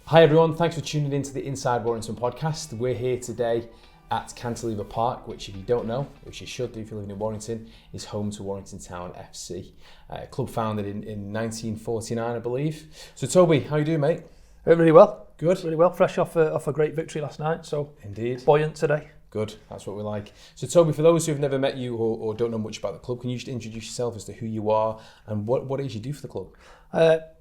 Hi everyone, thanks for tuning in to the Inside Warrington podcast. We're here today at Cantilever Park, which if you don't know, which you should do if you're living in Warrington, is home to Warrington Town FC, a club founded in 1949, I believe. So Toby, how you doing, mate? Really well. Good. Really well, fresh off a great victory last night, so Indeed. Buoyant today. Good, that's what we like. So Toby, for those who have never met you or don't know much about the club, can you just introduce yourself as to who you are and what it is you do for the club?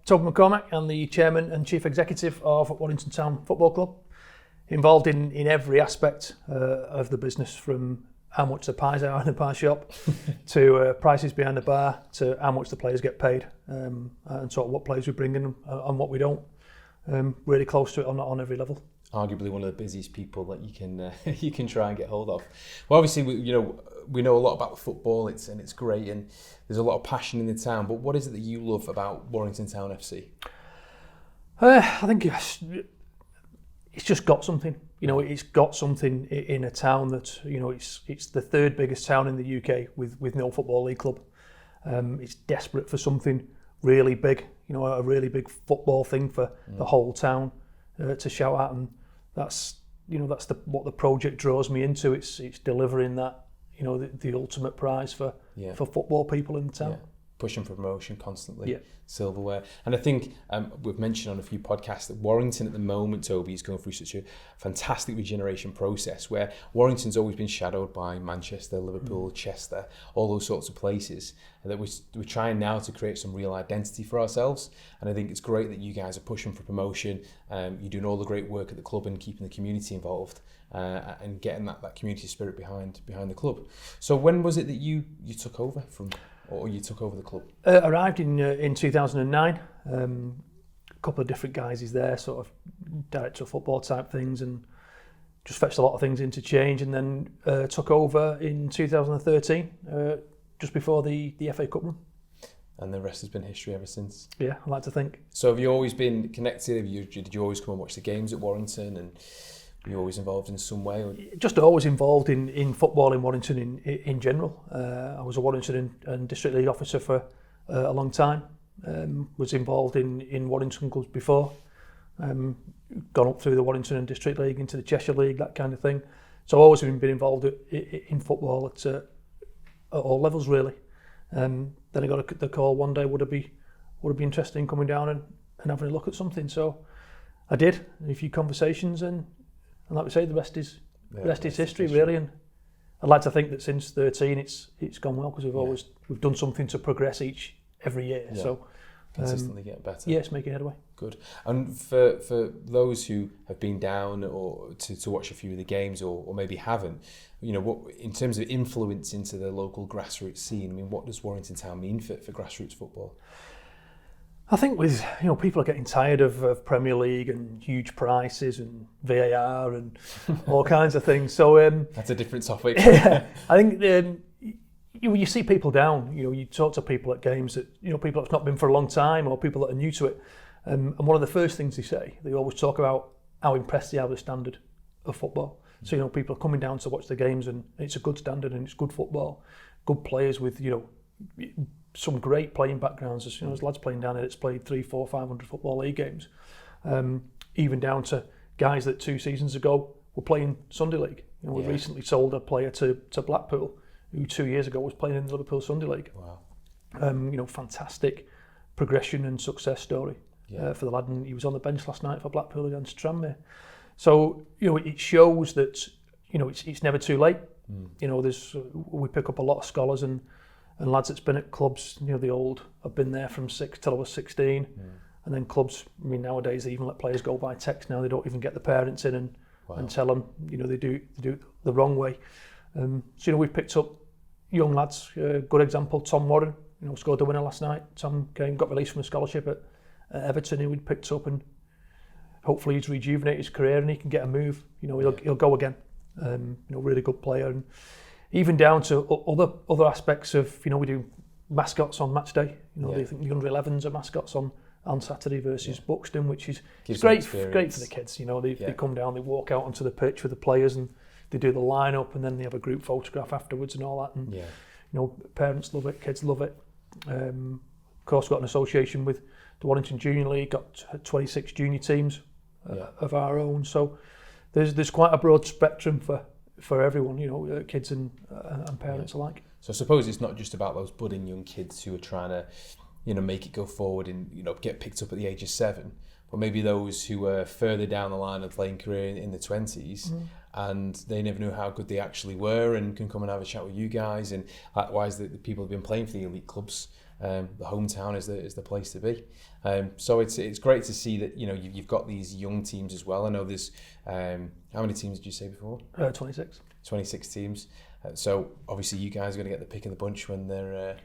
Toby Macormac, I'm the Chairman and Chief Executive of Warrington Town Football Club. Involved in every aspect of the business, from how much the pies are in the pie shop to prices behind the bar to how much the players get paid and sort of what players we bring in and what we don't. Really close to it on every level. Arguably one of the busiest people that you can try and get hold of. Well, obviously we know a lot about football. It's great, and there's a lot of passion in the town. But what is it that you love about Warrington Town FC? I think it's just got something. It's got something in a town that it's the third biggest town in the UK with no football league club. It's desperate for something really big. A really big football thing for the whole town to shout at, and that's what the project draws me into. It's delivering that the ultimate prize for football people in the town. Yeah. Pushing for promotion constantly, yeah. Silverware. And I think we've mentioned on a few podcasts that Warrington at the moment, Toby, is going through such a fantastic regeneration process where Warrington's always been shadowed by Manchester, Liverpool, Chester, all those sorts of places, and that we're trying now to create some real identity for ourselves. And I think it's great that you guys are pushing for promotion. You're doing all the great work at the club and keeping the community involved and getting that community spirit behind the club. So when was it that you took over or you took over the club? Arrived in 2009. A couple of different guys is there, sort of director of football type things, and just fetched a lot of things into change, and then took over in 2013, just before the FA Cup run. And the rest has been history ever since. Yeah, I like to think. So have you always been connected? Did you always come and watch the games at Warrington, and were you always involved in some way? Or? Just always involved in football in Warrington in general. I was a Warrington and District League officer for a long time. Was involved in Warrington clubs before. Gone up through the Warrington and District League into the Cheshire League, that kind of thing. So I've always been involved in football at all levels, really. Then I got the call one day, would it be interested in coming down and having a look at something? So I did. A few conversations, and like we say, the rest is history, really. And I'd like to think that since 13, it's gone well, because we've done something to progress every year. Yeah. So consistently get better. Yeah, it's making headway. Good. And for those who have been down or to watch a few of the games or maybe haven't, what in terms of influence into the local grassroots scene, I mean, what does Warrington Town mean for grassroots football? I think with people are getting tired of Premier League and huge prices and VAR and all kinds of things. So that's a different topic. Yeah, I think you see people down. You talk to people at games that people that's not been for a long time, or people that are new to it. And one of the first things they always talk about how impressed they are with the standard of football. So people are coming down to watch the games, and it's a good standard and it's good football, good players with some great playing backgrounds. There's lads playing down there that's played 300, 400, 500 football league games, even down to guys that 2 seasons ago were playing Sunday League. We recently sold a player to Blackpool who 2 years ago was playing in the Liverpool Sunday League. Wow. Fantastic progression and success story for the lad, and he was on the bench last night for Blackpool against Chariman. So it shows that it's never too late. We pick up a lot of scholars and lads that's been at clubs, the old, I've been there from 6 till I was 16, and then clubs, nowadays they even let players go by text now. They don't even get the parents in and tell them, they do the wrong way. So we've picked up young lads. Good example, Tom Warren, scored the winner last night. Tom got released from a scholarship at Everton, who we'd picked up, and hopefully he's rejuvenated his career and he can get a move. He'll go again. Really good player. And even down to other aspects of, we do mascots on match day. They think the under 11s are mascots on Saturday versus Buxton, which is great for the kids. They come down, they walk out onto the pitch with the players, and they do the line-up, and then they have a group photograph afterwards and all that. And parents love it, kids love it. Of course, got an association with the Warrington Junior League, got 26 junior teams of our own. So there's quite a broad spectrum for everyone, kids and parents alike. So I suppose it's not just about those budding young kids who are trying to, make it go forward and, get picked up at the age of 7, but maybe those who are further down the line of playing career in the 20s and they never knew how good they actually were and can come and have a chat with you guys. And likewise, the people who've been playing for the elite clubs, the hometown is the place to be. So it's great to see that, you've got these young teams as well. I know there's, how many teams did you say before? 26. 26 teams. So obviously you guys are going to get the pick of the bunch when they're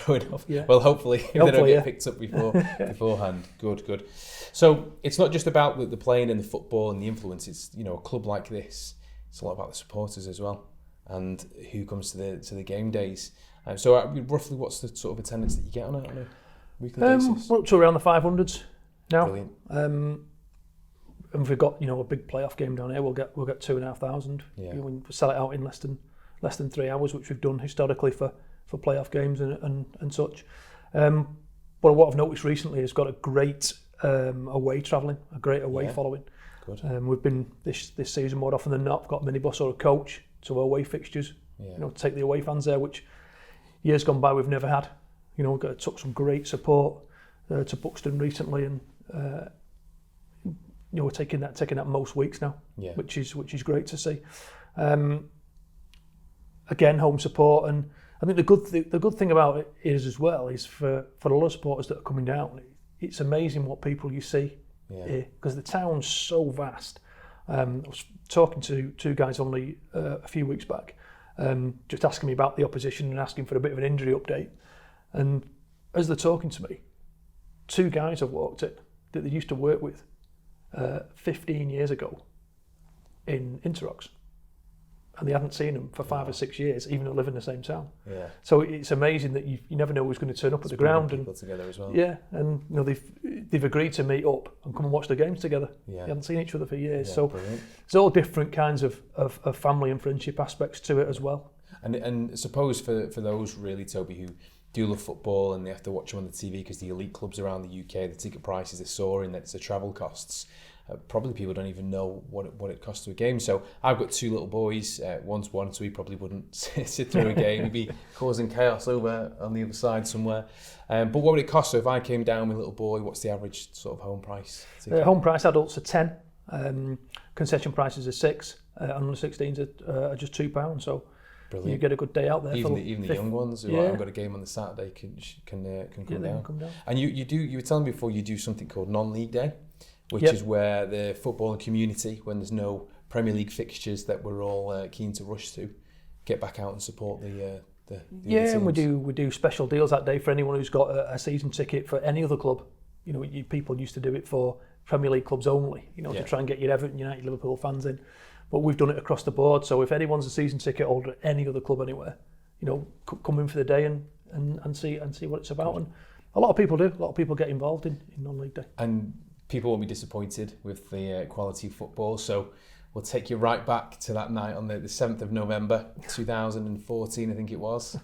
growing up. Yeah. Well, hopefully they don't get picked up beforehand. Good. So it's not just about the playing and the football and the influence. It's a club like this. It's a lot about the supporters as well and who comes to the game days. So roughly, what's the sort of attendance that you get on a weekly basis? We're up to around the 500s now. Brilliant. And if we've got a big playoff game down here, we'll get 2,500. Yeah. We sell it out in less than 3 hours, which we've done historically for playoff games and such. But what I've noticed recently is got a great away travelling, a great away following. Good. We've been this season more often than not. Got a minibus or a coach to away fixtures. Yeah. Take the away fans there, which years gone by we've never had. Took some great support to Buxton recently, and we're taking that most weeks now, which is great to see. Again, home support, and I think the good thing about it is for a lot of supporters that are coming down, it's amazing what people you see here, because the town's so vast. I was talking to two guys only a few weeks back, just asking me about the opposition and asking for a bit of an injury update. And as they're talking to me, 2 guys have walked in that they used to work with 15 years ago in Interrocks, and they hadn't seen them for 5 or 6 years, even though they live in the same town. Yeah. So it's amazing that you never know who's going to turn up at the ground. People together as well. Yeah, and they've agreed to meet up and come and watch the games together. Yeah. They haven't seen each other for years. Yeah, so brilliant. There's all different kinds of family and friendship aspects to it as well. And I suppose for those really, Toby, who do love football and they have to watch them on the TV because the elite clubs around the UK, the ticket prices are soaring, that's the travel costs. Probably people don't even know what it costs to a game. So I've got 2 little boys. One's 1, so he probably wouldn't sit through a game. He'd be causing chaos over on the other side somewhere. But what would it cost? So if I came down with a little boy, what's the average sort of home price? Home price adults are 10. Concession prices are 6. Under 16s are just £2. So brilliant. You get a good day out there. Even the young ones who haven't got a game on the Saturday can come down. And you were telling me before, you do something called non-league day, which is where the footballing community, when there's no Premier League fixtures that we're all keen to rush to, get back out and support the teams. And we do special deals that day for anyone who's got a season ticket for any other club. People used to do it for Premier League clubs only, to try and get your Everton, United, Liverpool fans in. But we've done it across the board. So if anyone's a season ticket holder at any other club anywhere, come in for the day and see what it's about. And a lot of people do. A lot of people get involved in non-league day. And people won't be disappointed with the quality of football. So we'll take you right back to that night on the 7th of November, 2014, I think it was.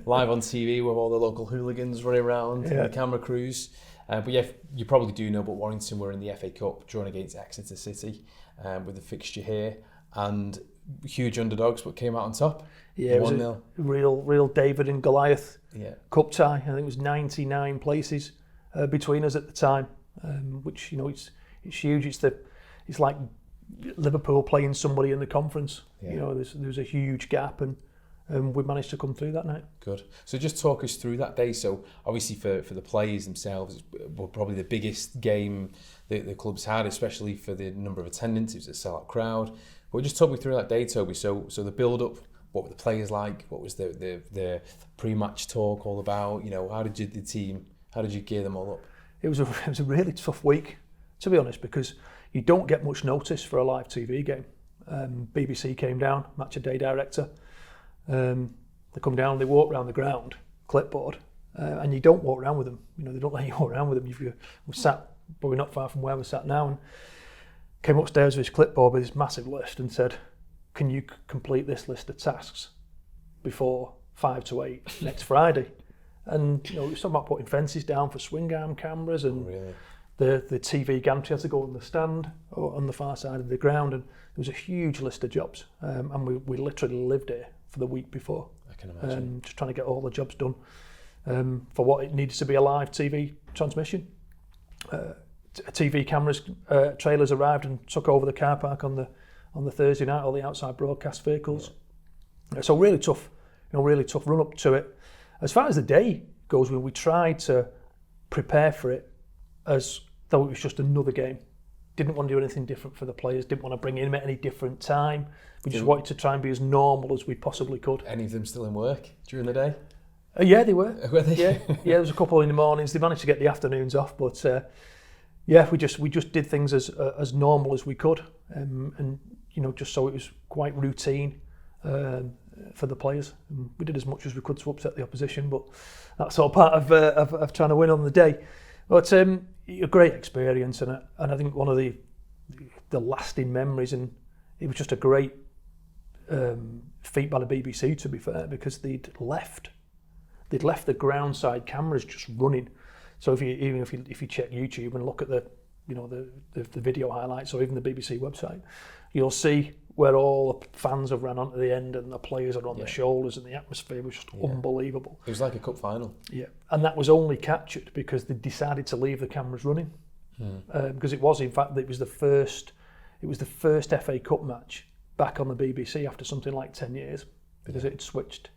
Live on TV with all the local hooligans running around, and the camera crews. But you probably do know, but Warrington were in the FA Cup, drawn against Exeter City with the fixture here. And huge underdogs, but came out on top. Yeah, 1-0. It was a real David and Goliath cup tie. I think it was 99 places between us at the time. Which it's huge. It's like Liverpool playing somebody in the conference. There's a huge gap, and we managed to come through that night. Good. So just talk us through that day. So obviously for the players themselves, it was probably the biggest game that the clubs had, especially for the number of attendance. It was a sellout crowd. But just talk me through that day, Toby. So the build up. What were the players like? What was the pre-match talk all about? How did you gear them all up? It was a really tough week, to be honest, because you don't get much notice for a live TV game. BBC came down, match of day director. They come down, they walk around the ground, clipboard, and you don't walk around with them. They don't let you walk around with them. We sat, but we're not far from where we sat now, and came upstairs with his clipboard with this massive list and said, "Can you complete this list of tasks before 5 to 8 next Friday?" And it's talking about putting fences down for swing arm cameras and the TV gantry had to go on the stand or on the far side of the ground, and there was a huge list of jobs, and we literally lived here for the week before. I can imagine. Just trying to get all the jobs done for what it needed to be a live TV transmission. TV cameras, trailers arrived and took over the car park on the Thursday night, all the outside broadcast vehicles. So really tough run up to it. As far as the day goes, we tried to prepare for it as though it was just another game. Didn't want to do anything different for the players, didn't want to bring in at any different time. We just wanted to try and be as normal as we possibly could. Any of them still in work during the day? Yeah, they were. Were they? Yeah, there was a couple in the mornings. They managed to get the afternoons off, but yeah, we just did things as normal as we could, and just so it was quite routine for the players. And we did as much as we could to upset the opposition, but that's all part of trying to win on the day. But a great experience, and I think one of the lasting memories, and it was just a great feat by the BBC, to be fair, because they'd left the ground side cameras just running. So if you check YouTube and look at the video highlights, or even the BBC website, you'll see where all the fans have ran onto the end and the players are on the shoulders, and the atmosphere was just unbelievable. It was like a cup final. Yeah, and that was only captured because they decided to leave the cameras running, because it was the first FA Cup match back on the BBC after something like 10 years, because it switched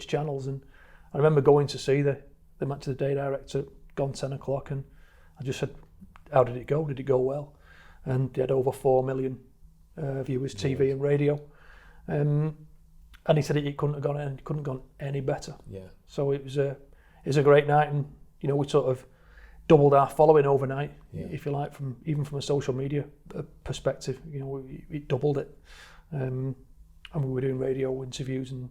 channels. And I remember going to see the match of the day director, gone 10 o'clock, and I just said, how did it go? Did it go well? And they had over 4 million viewers, TV and radio, and he said it couldn't have gone any better. Yeah. So it was a great night, and we sort of doubled our following overnight, if you like, from a social media perspective. We doubled it, and we were doing radio interviews and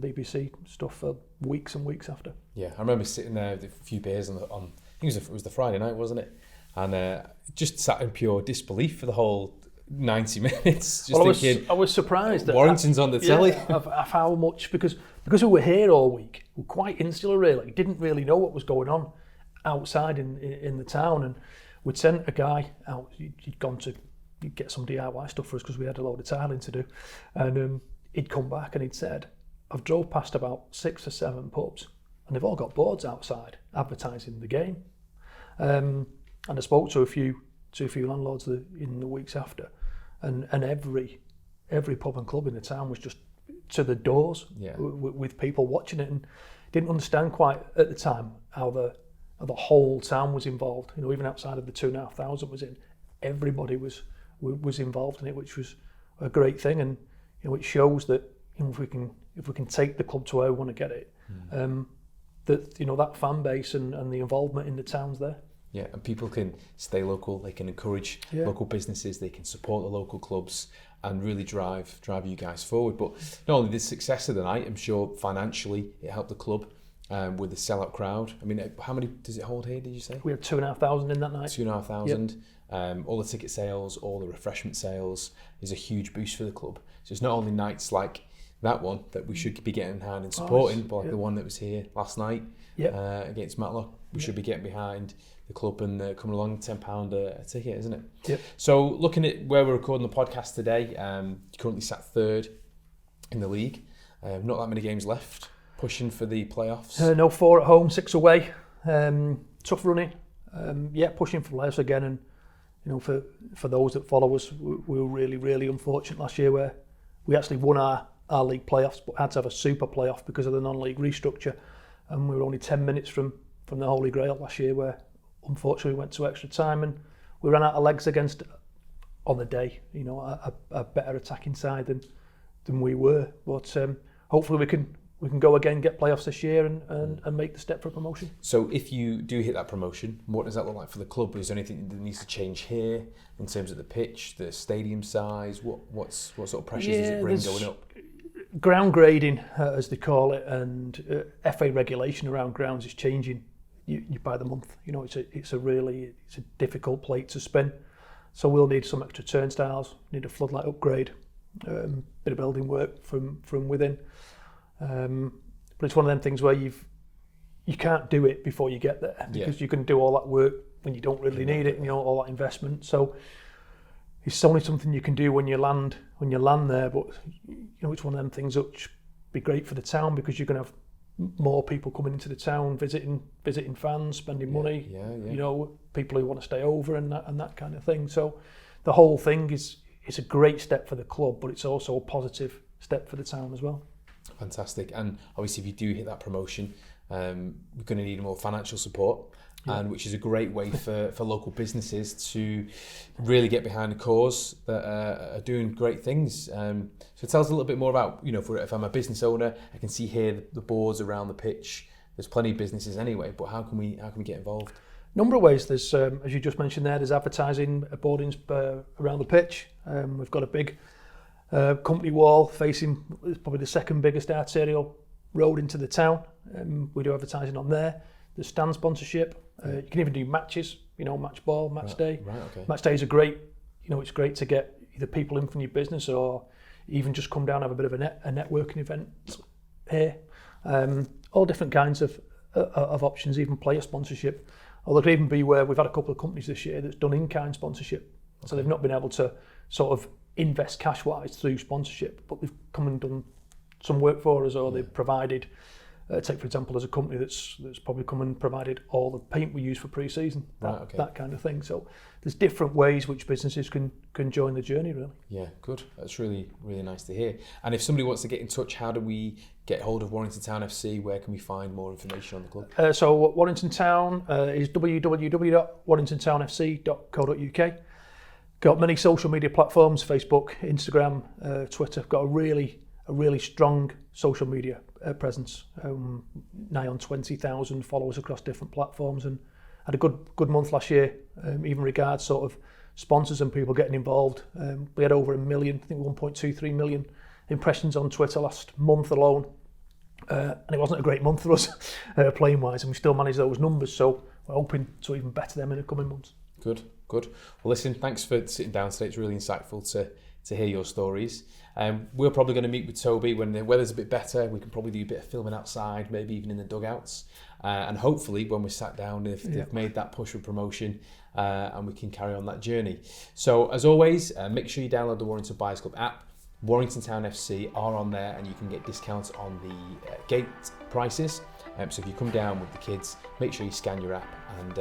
BBC stuff for weeks and weeks after. Yeah, I remember sitting there with a few beers on I think it was the Friday night, wasn't it? And just sat in pure disbelief for the whole 90 minutes. I was surprised that Warrington's on the telly. of how much, because we were here all week, we were quite insular really, didn't really know what was going on outside in the town, and we'd sent a guy out. He'd gone to get some DIY stuff for us because we had a load of tiling to do, and he'd come back and he'd said, I've drove past about 6 or 7 pubs and they've all got boards outside advertising the game, and I spoke to a few landlords in the weeks after, and every pub and club in the town was just to the doors with people watching it, and didn't understand quite at the time how the whole town was involved. Even outside of the 2,500 was in, everybody was involved in it, which was a great thing. And it shows that if we can take the club to where we want to get it, that fan base and the involvement in the town's there. Yeah, and people can stay local, they can encourage local businesses, they can support the local clubs and really drive you guys forward. But not only the success of the night, I'm sure financially it helped the club with the sellout crowd. I mean, how many does it hold here, did you say? We had 2,500 in that night. 2,500. Yep. All the ticket sales, all the refreshment sales is a huge boost for the club. So it's not only nights like that one that we should be getting behind and supporting, but like the one that was here last night against Matlock, we should be getting behind the club and coming along. £10 a ticket, isn't it? Yep. So looking at where we're recording the podcast today, currently sat 3rd in the league. Not that many games left. Pushing for the playoffs. No, 4 at home, 6 away. Tough running. Pushing for playoffs again. And for those that follow us, we were really, really unfortunate last year where we actually won our league playoffs, but had to have a super playoff because of the non-league restructure. And we were only 10 minutes from the Holy Grail last year, where unfortunately we went to extra time and we ran out of legs against, on the day, a better attacking side than we were. But hopefully we can go again, get playoffs this year and make the step for promotion. So if you do hit that promotion, what does that look like for the club? Is there anything that needs to change here in terms of the pitch, the stadium size? What sort of pressures does it bring going up? Ground grading, as they call it, and FA regulation around grounds is changing you by the month. It's a difficult plate to spin. So we'll need some extra turnstiles, need a floodlight upgrade, bit of building work from within. But it's one of them things where you can't do it before you get there, because you can do all that work when you don't really need it, you know, all that investment. So it's only something you can do when you land there, but you know, it's one of them things which be great for the town, because you're going to have more people coming into the town, visiting fans, spending money, you know, people who want to stay over and that kind of thing. So the whole thing is a great step for the club, but it's also a positive step for the town as well. Fantastic. And obviously if you do hit that promotion, we're going to need more financial support, and which is a great way for local businesses to really get behind a cause that are doing great things. So tell us a little bit more about, you know, if I'm a business owner, I can see here the boards around the pitch. There's plenty of businesses anyway, but how can we get involved? Number of ways. There's, as you just mentioned there's advertising boardings around the pitch. We've got a big company wall facing probably the second biggest arterial road into the town. We do advertising on there. There's stand sponsorship. You can even do matches, you know, match ball, match day. Right, okay. Match days are great. You know, it's great to get either people in from your business or even just come down and have a bit of a networking event here. All different kinds of options, even player sponsorship. Or there could even be where we've had a couple of companies this year that's done in-kind sponsorship. Okay. So they've not been able to sort of invest cash-wise through sponsorship, but they've come and done some work for us, or they've provided, take for example, as a company that's probably come and provided all the paint we use for pre-season, that kind of thing. So there's different ways which businesses can join the journey, really. Yeah, good. That's really, really nice to hear. And if somebody wants to get in touch, how do we get hold of Warrington Town FC? Where can we find more information on the club? So Warrington Town is www.warringtontownfc.co.uk. Got many social media platforms: Facebook, Instagram, Twitter. Got a really strong social media presence. Nigh on 20,000 followers across different platforms, and had a good month last year. Even regards sort of sponsors and people getting involved. We had over 1 million, I think 1.23 million impressions on Twitter last month alone. And it wasn't a great month for us playing wise, and we still managed those numbers. So we're hoping to even better them in the coming months. Good. Well, listen, thanks for sitting down today. It's really insightful to hear your stories. We're probably going to meet with Toby when the weather's a bit better. We can probably do a bit of filming outside, maybe even in the dugouts. And hopefully when we're sat down, if they've made that push for promotion, and we can carry on that journey. So as always, make sure you download the Warrington Buyers Club app. Warrington Town FC are on there, and you can get discounts on the gate prices. So if you come down with the kids, make sure you scan your app. And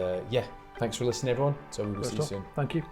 thanks for listening, everyone. So we will see you soon. Thank you.